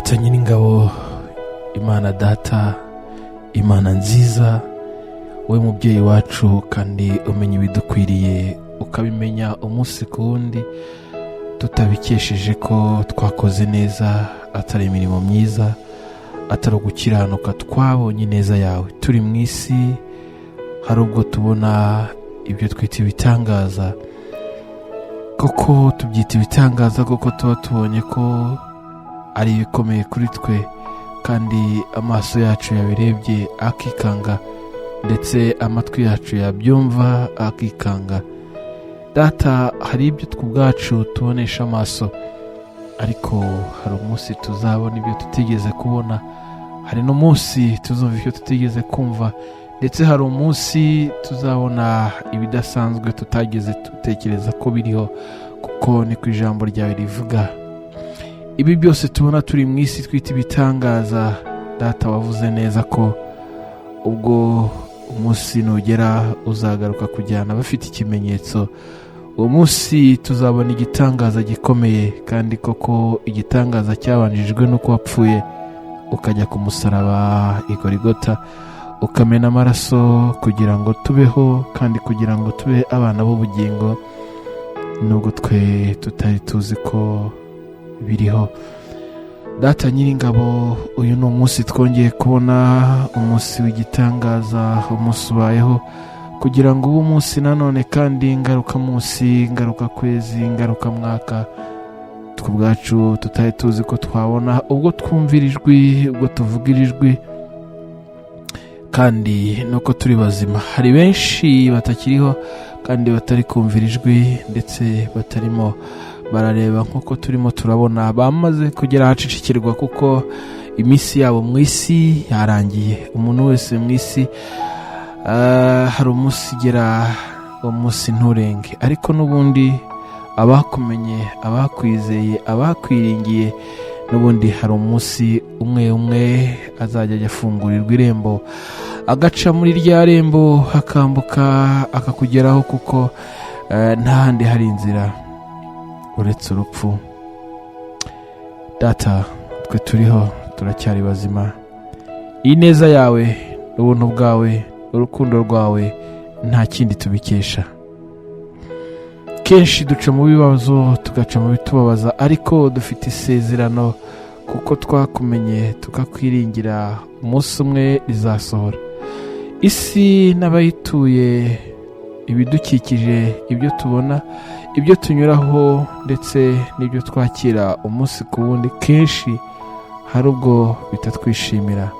data nyir'ingabo, imana data, imana nziza, we mubyeyi wacu kandi umenya ibidukwiriye, ukabimenya umunsi ku wundi, tutabikesheje ko twakoze neza, atari imirimo myiza, atari ugukiranuka, twabonye neza yawe. Turi mu isi, hari ubwo tubona ibyo twita ibitangaza, koko tubyita ibitangaza kuko tuba tubonye ko ari ibikomeye kuri twe, kandi amaso yacu yabirebye akikanga, ndetse amatwi yacu yabyumva akikanga. Data, hari ibyo ubwacu tubonesha amaso, ariko hari umunsi tuzabona ibyo tutigeze kubona, hari n'umunsi tuzumva ibyo tutigeze kumva, ndetse hari umunsi tuzabona ibidasanzwe tutageze dutekereza ko biriho, kuko ni ku ijambo ryawe rivuga. Ibi byose tubona turi mu isi twita ibitangaza, Data wavuze neza ko ubwo umunsi nugera uzagaruka kujyana bafite ikimenyetso. Uwo munsi tuzabona igitangaza gikomeye, kandi koko igitangaza cyabanjijwe nuko wapfuye ukajya ku musaraba i Golgotha, ukamena amaraso kugira ngo tubeho, kandi kugira ngo tube abana b'ubugingo, nubwo twe tutari tuzi ko biriho. Data nyir'ingabo, uyu ni umunsi twongeye kubona, umunsi w'igitangaza, umunsi ubayeho kugira ngo ube umunsi nanone kandi ngaruka munsi, ngaruka kwezi, ngaruka mwaka, twe ubwacu tutari tuzi ko twabona, ubwo twumvira ijwi, ubwo tuvugira ijwi, kandi nuko turi bazima. Hari benshi batakiriho kandi batari kumvira ijwi, ndetse batarimo barareba nk'uko turimo turabona, bamaze kugera ahacicikirwa, kuko iminsi yabo mu isi yarangiye. Umuntu wese mu isi hari umunsi igera, uwo munsi nturenge, ariko n'ubundi abakumenye, abakwizeye, abakwiringiye, n'ubundi hari umunsi umwe umwe azajya ajya afungurirwa irembo, agaca muri rya rembo akambuka akakugeraho, kuko nta handi hari inzira uretse urupfu. Data, twe turiho turacyari bazima. Iyi neza yawe, ubuntu bwawe, urukundo rwawe, nta kindi tubikesha. Kenshi duca mu bibazo, tugaca mu bitubabaza, ariko dufite isezerano, kuko twakumenye tukakwiringira, umunsi umwe rizasohora. Isi n'abayituye, ibidukikije, ibyo tubona, ibyo tunyuraho, ndetse n'ibyo twakira umunsi ku wundi, kenshi hari ubwo bitatwishimira,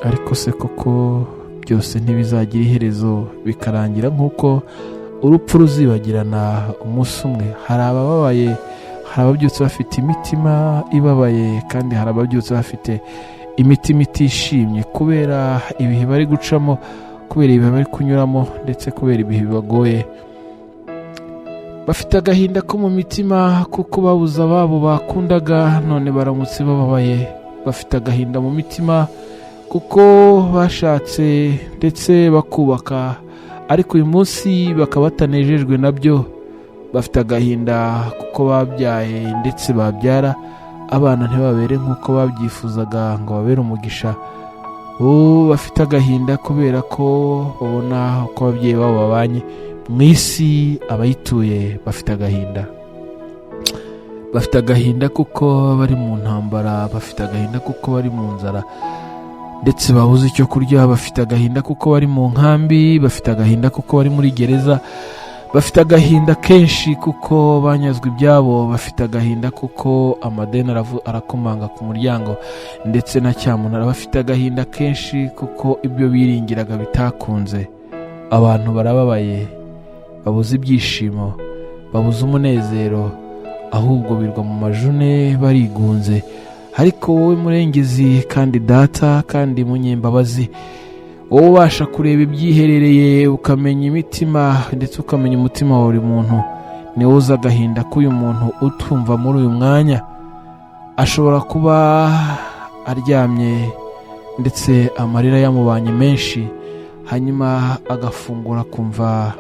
ariko se koko byose ntibizagira iherezo bikarangira nk'uko urupfu ruzibagirana umunsi umwe? Hari abababaye, hari ababyutse bafite imitima ibabaye, kandi hari ababyutse bafite imitima itishimye, kubera ibihe bari gucamo, kubera ibihe bari kunyuramo, ndetse kubera ibihe bibagoye. Bafite agahinda ko mu mitima, kuko babuze ababo bakundaga, none baramutse bababaye. Bafite agahinda mu mitima, kuko bashatse ndetse bakubaka, ariko uyu munsi bakaba batanejejwe nabyo. Bafite agahinda kuko babyaye, ndetse babyara abana ntibabere nk'uko babyifuzaga ngo babere umugisha. Bafite agahinda kubera ko babona uko ababyeyi babo babanye mu isi. Abayituye bafite agahinda, bafite agahinda kuko bari mu ntambara, bafite agahinda kuko bari mu nzara, ndetse babuze icyo kurya. Bafite agahinda kuko bari mu nkambi, bafite agahinda kuko bari muri gereza, bafite agahinda kenshi kuko banyazwe ibyabo, bafite agahinda kuko amadeni arakomanga ku muryango, ndetse na cyamunara. Bafite agahinda kenshi kuko ibyo biringiraga bitakunze. Abantu barababaye, babuze ibyishimo, babuze umunezero, ahubwo birwa mu majune barigunze. Ariko wowe murengezi kandi Data, kandi munyembabazi, wowe ubasha kureba ibyiherereye, ukamenya imitima, ndetse ukamenya umutima wa buri muntu, niwe uzi agahinda k'uyu muntu utumva muri uyu mwanya. Ashobora kuba aryamye, ndetse amarira yamubanye menshi, hanyuma agafungura kumva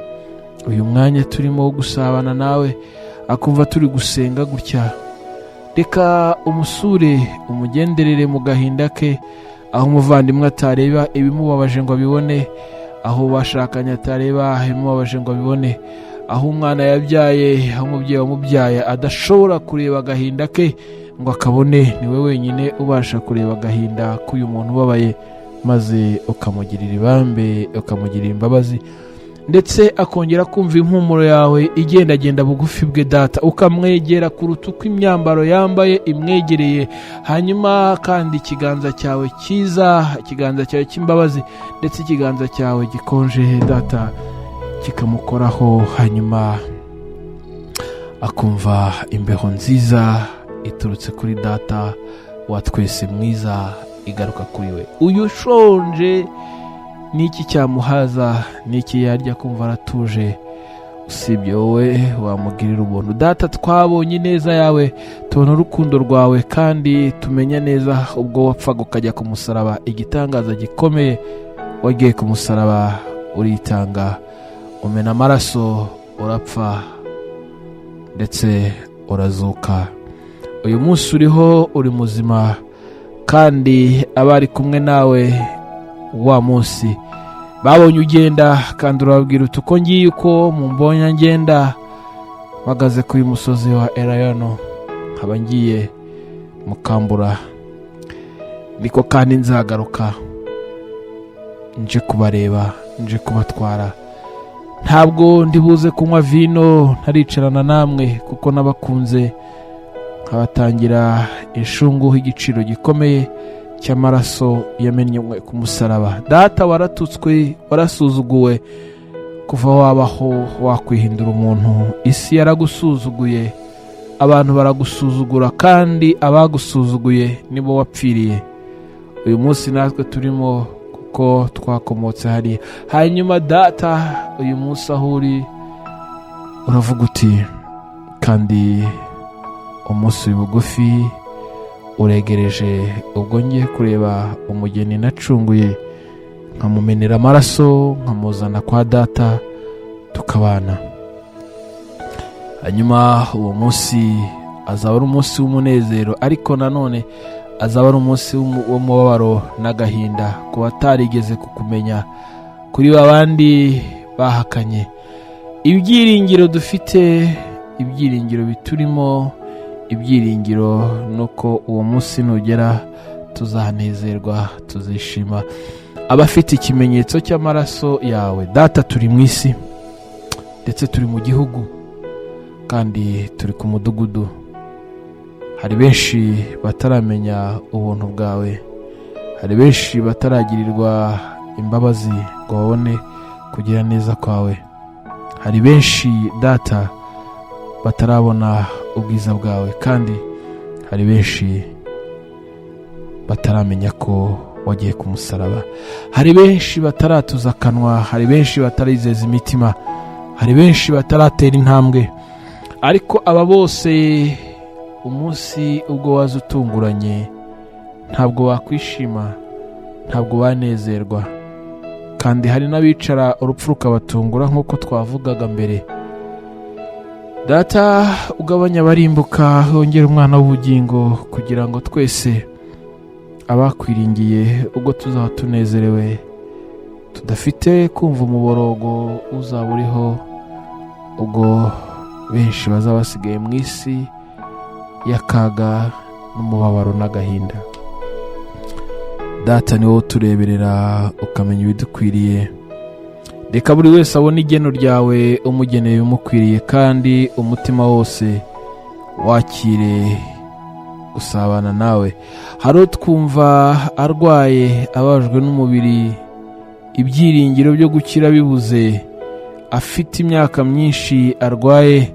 uyu mwanya turimo wo gusabana nawe, akumva turi gusenga gutya, reka umusure umugenderere mu gahinda ke, aho umuvandimwe atareba ibimubabaje ngo abibone, aho bashakanye atareba ibimubabaje ngo abibone, aho umwana yabyaye, aho umubyeyi wamubyaye adashobora kureba agahinda ke ngo akabone. Niwe wenyine ubasha kureba agahinda k'uyu muntu ubabaye, maze ukamugirira ibambe, ukamugirira imbabazi, ndetse akongera kumva impumuro yawe igendagenda bugufi bwe Data, ukamwegera kuruta uko imyambaro yambaye imwegereye. Hanyuma kandi ikiganza cyawe cyiza, ikiganza cyawe cy'imbabazi ndetse ikiganza cyawe gikonje Data kikamukoraho, hanyuma akumva imbeho nziza iturutse kuri Data wa twese mwiza igaruka kuri we. Uyu ushonje niki cyamuhaza, niki yarya kumva aratuje usibye wowe wamugirira ubuntu Data? Twabonye ineza yawe, tubona urukundo rwawe, kandi tumenya neza ubwo wapfaga ukajya ku musaraba, igitangaza gikomeye. Wagiye ku musaraba uritanga, umena amaraso, urapfa ndetse urazuka. Uyu munsi uriho, uri muzima, kandi abari kumwe nawe wa munsi babonye ugenda, kandi urababwira uti uko ngiye, uko mumbonye ngenda mpagaze kuri musozi wa Elayono, nkaba ngiye mukambura, niko kandi nzagaruka nje kubareba, nje kubatwara. Ntabwo ndibuze kunywa vino ntaricarana namwe, kuko nabakunze nkabatangira inshungu y'igiciro gikomeye cy'amaraso yamenywe ku musaraba. Data, waratutswe, warasuzuguwe, kuva wabaho wakwihindura umuntu. Isi yaragusuzuguye, abantu baragusuzugura, kandi abagusuzuguye nibo wapfiriye. Uyu munsi natwe turimo, kuko twakomotse hariya. Hanyuma Data, uyu munsi aho uri uravuga uti, kandi umunsi bugufi uregereje, ubwo ngiye kureba umugeni nacunguye, nkamumenera amaraso, nkamuzana kwa Data, tukabana. Hanyuma uwo munsi azaba ari umunsi w'umunezero, ariko nanone azaba ari umunsi w'umubabaro n'agahinda ku batarigeze kukumenya, kuri babandi bahakanye. Ibyiringiro dufite, ibyiringiro biturimo, ibyiringiro nuko uwo munsi nugera tuzanezerwa, tuzishima. Abafite ikimenyetso cy'amaraso yawe Data, turi mu isi ndetse turi mu gihugu, kandi turi ku mudugudu. Hari benshi bataramenya ubuntu bwawe, hari benshi bataragirirwa imbabazi ngo babone kugira neza kwawe, hari benshi Data batarabona ubwiza bwawe, kandi hari benshi bataramenya ko wagiye ku musaraba. Hari benshi bataratuza akanwa, hari benshi batarizeza imitima, hari benshi bataratera intambwe. Ariko aba bose umunsi ubwo waza utunguranye, ntabwo wakwishima, ntabwo wanezerwa. Kandi hari n'abicara urupfu rukabatungura, nk'uko twavugaga mbere. Data, ugabanya abarimbuka, wongera umwana w'ubugingo, kugira ngo twese abakwiringiye ubwo tuzaba tunezerewe, tudafite kumva umuborogo uzaba uriho, ubwo benshi bazaba basigaye mu isi y'akaga n'umubabaro n'agahinda. Data, ni wowe utureberera ukamenya ibidukwiriye. Reka buri wese abone igeno ryawe umugeneye umukwiriye, kandi umutima wose wakire gusabana nawe. Hari utwumva arwaye, ababajwe n'umubiri, ibyiringiro byo gukira bibuze, afite imyaka myinshi arwaye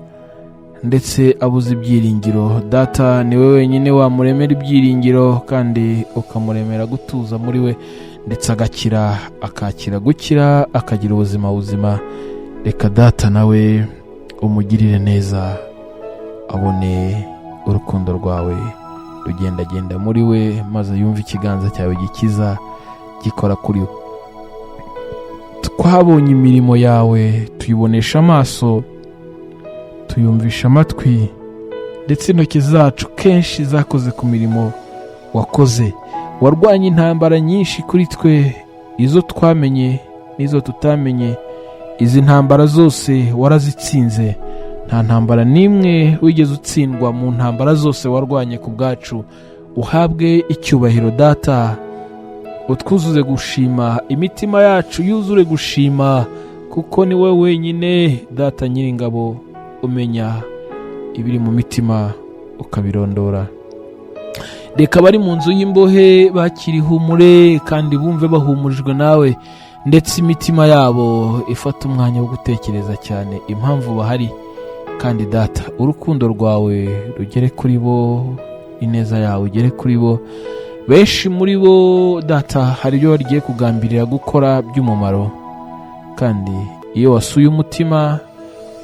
ndetse abuze ibyiringiro. Data, ni wowe wenyine wamuremera ibyiringiro, kandi ukamuremera gutuza muri we, ndetse agakira, akakira gukira, akagira ubuzima buzima. Reka Data nawe umugirire neza, abone urukundo rwawe rugendagenda muri we, maze yumve ikiganza cyawe gikiza gikora kuri we. Twabonye imirimo yawe, tuyibonesha amaso, tuyumvisha amatwi, ndetse intoki zacu kenshi zakoze ku mirimo wakoze. Warwanye intambara nyinshi kuri twe, izo twamenye n'izo tutamenye. Izi ntambara zose warazitsinze, nta ntambara n'imwe wigeze utsindwa mu ntambara zose warwanye ku bwacu. Uhabwe icyubahiro Data, utwuzuze gushima, imitima yacu yuzure gushima, kuko ni wowe wenyine Data Nyiringabo umenya ibiri mu mitima ukabirondora. Reka bari mu nzu y'imbohe bakiri humure kandi bumve bahumurijwe nawe, ndetse imitima yabo ifata umwanya wo gutekereza cyane impamvu bahari. Kandi Data, urukundo rwawe rugere kuri bo, ineza yawe igere kuri bo. Benshi muri bo Data hari ibyo bagiye kugambirira gukora by'umumaro, kandi iyo wasuye umutima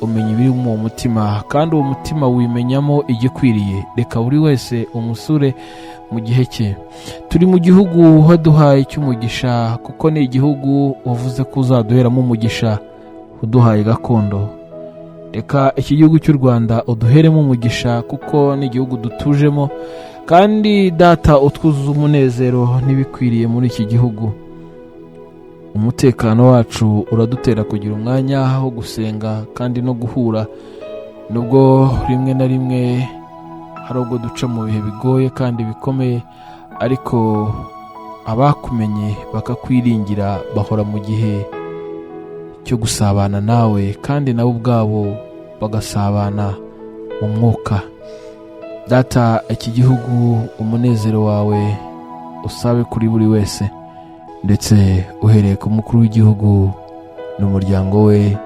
umenya ibiri mu mutima, kandi uwo mutima wimenyamo igikwiriye. Reka buri wese umusure mu gihe cye. Turi mu gihugu waduhaye cy'umugisha, kuko ni igihugu wavuze ko uzaduheramo umugisha, uduhaye gakondo. Reka iki gihugu cy'u Rwanda uduheremo umugisha, kuko ni igihugu dutujemo, kandi Data utwuzuza umunezero n'ibikwiriye muri iki gihugu. Umutekano wacu uradutera kugira umwanya wo gusenga kandi no guhura, nubwo rimwe na rimwe hari ubwo duca mu bihe bigoye kandi bikomeye, ariko abakumenye bakakwiringira bahora mu gihe cyo gusabana nawe, kandi nabo ubwabo bagasabana mu mwuka. Data, iki gihugu umunezero wawe usabe kuri buri wese, ndetse uhereye ku mukuru w'igihugu n'umuryango we,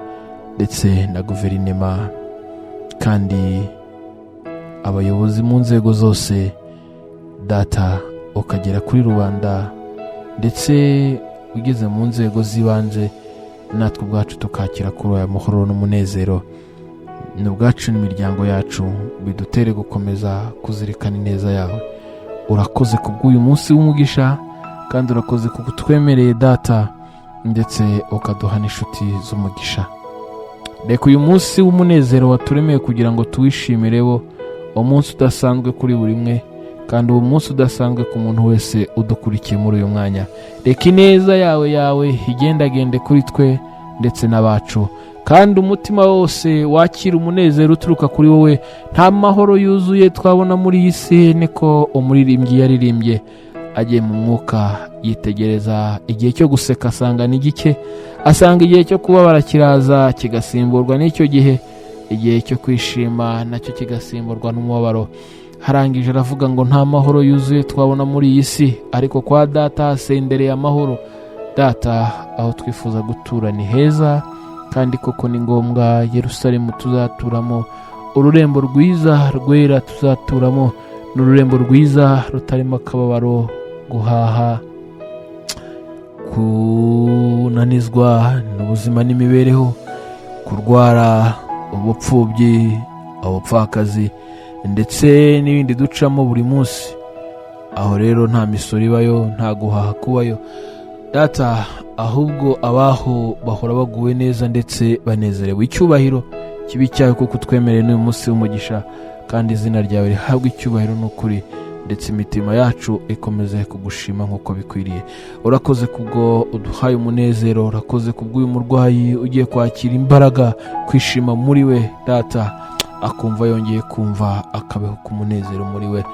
ndetse na guverinema, kandi abayobozi mu nzego zose. Data, ukagera kuri rubanda, ndetse ugeze mu nzego z'ibanze, natwe ubwacu tukakira kuri aya mahoro n'umunezero. N'ubwacu n'imiryango yacu bidutere gukomeza kuzirikana ineza yawe. Urakoze kubw'uyu munsi w'umugisha, kandi urakoze kuko utwemereye Data, ndetse ukaduha n'inshuti z'umugisha. Reka uyu munsi w'umunezero waturemeye kugira ngo tuwishimireho, umunsi udasanzwe kuri buri umwe, kandi uwo munsi udasanzwe ku muntu wese udukurikiye muri uyu mwanya. Reka ineza yawe igendagende kuri twe ndetse n'abacu, kandi umutima wose wakira umunezero uturuka kuri wowe. Nta mahoro yuzuye twabona muri iyi si, niko umuririmbyi yaririmbye. Agiye mu mwuka yitegereza igihe cyo guseka asanga ni gike, asanga igihe cyo kubabara kiraza kigasimburwa n'icyo gihe, igihe cyo kwishima nacyo kigasimburwa n'umubabaro. Harangije aravuga ngo nta mahoro yuzuye twabona muri iyi si, ariko kwa Data hasendereye amahoro. Data, aho twifuza gutura ni heza, kandi koko ni ngombwa. Yerusalemu tuzaturamo, ururembo rwiza rwera tuzaturamo, n'ururembo rwiza rutarimo akababaro, guhaha, kunanizwa n'ubuzima n'imibereho, kurwara, ubupfubyi, ubupfakazi, ndetse n'ibindi ducamo buri munsi. Aho rero nta misoro ibayo, nta guhaha kubayo Data, ahubwo abaho bahora baguwe neza ndetse banezerewe. Icyubahiro kibi cyawe kuko utwemereye n'uyu munsi w'umugisha, kandi izina ryawe rihabwe icyubahiro n'ukuri, ndetse imitima yacu ikomeze kugushima nk'uko bikwiriye. Urakoze kubwo uduhaye umunezero, urakoze kubw'uyu murwayi ugiye kwakira imbaraga, kwishima muri we Data, akumva yongeye kumva, akabeho ku munezero muri we,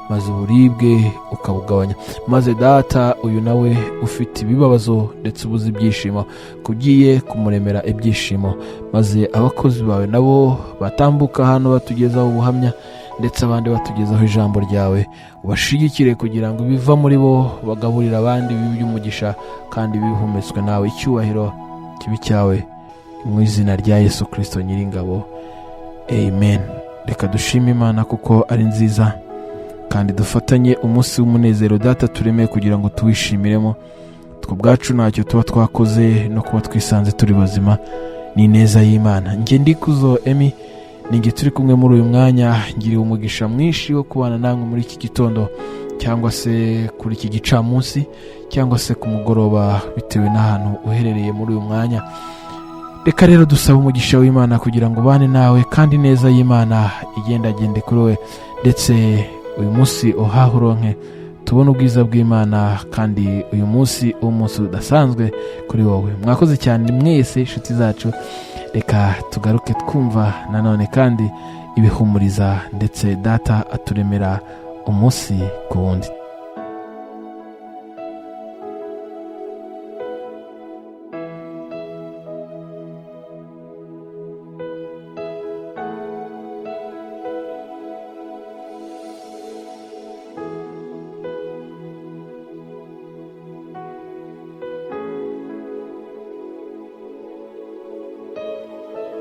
maze uburibwe ukabugabanya. Maze Data, uyu nawe ufite ibibabazo ndetse ubuze ibyishimo, kugiye kumuremera ibyishimo. Maze abakozi bawe nabo batambuka hano batugezaho ubuhamya, ndetse abandi batugezaho ijambo ryawe, ubashigikire kugira ngo ibiva muri bo bagaburira abandi bibi by'umugisha, kandi bihumetswe nawe. Icyubahiro kibi cyawe mu izina rya Yesu Kristo Nyiringabo, amen. Reka dushime Imana kuko ari nziza, kandi dufatanye umunsi w'umunezero Data turemeye kugira ngo tuwishimiremo. Twe ubwacu ntacyo tuba twakoze, no kuba twisanze turi bazima ni ineza y'Imana. Njye Ndikuzo Emmy, ninjye turi kumwe muri uyu mwanya. Ngiriye umugisha mwinshi wo kubana namwe muri iki gitondo, cyangwa se kuri iki gicamunsi, cyangwa se ku mugoroba, bitewe n'ahantu uherereye muri uyu mwanya. reka rero dusaba umugisha w'Imana kugira ngo ubane nawe, kandi neza y'Imana igendagende kuri we, ndetse uyu munsi uhaha uronke tubona ubwiza bw'Imana, kandi uyu munsi umunsi udasanzwe kuri wowe. Mwakoze cyane mwese inshuti zacu, reka tugaruke twumva nanone kandi ibihumuriza, ndetse data aturemera umunsi ku wundi.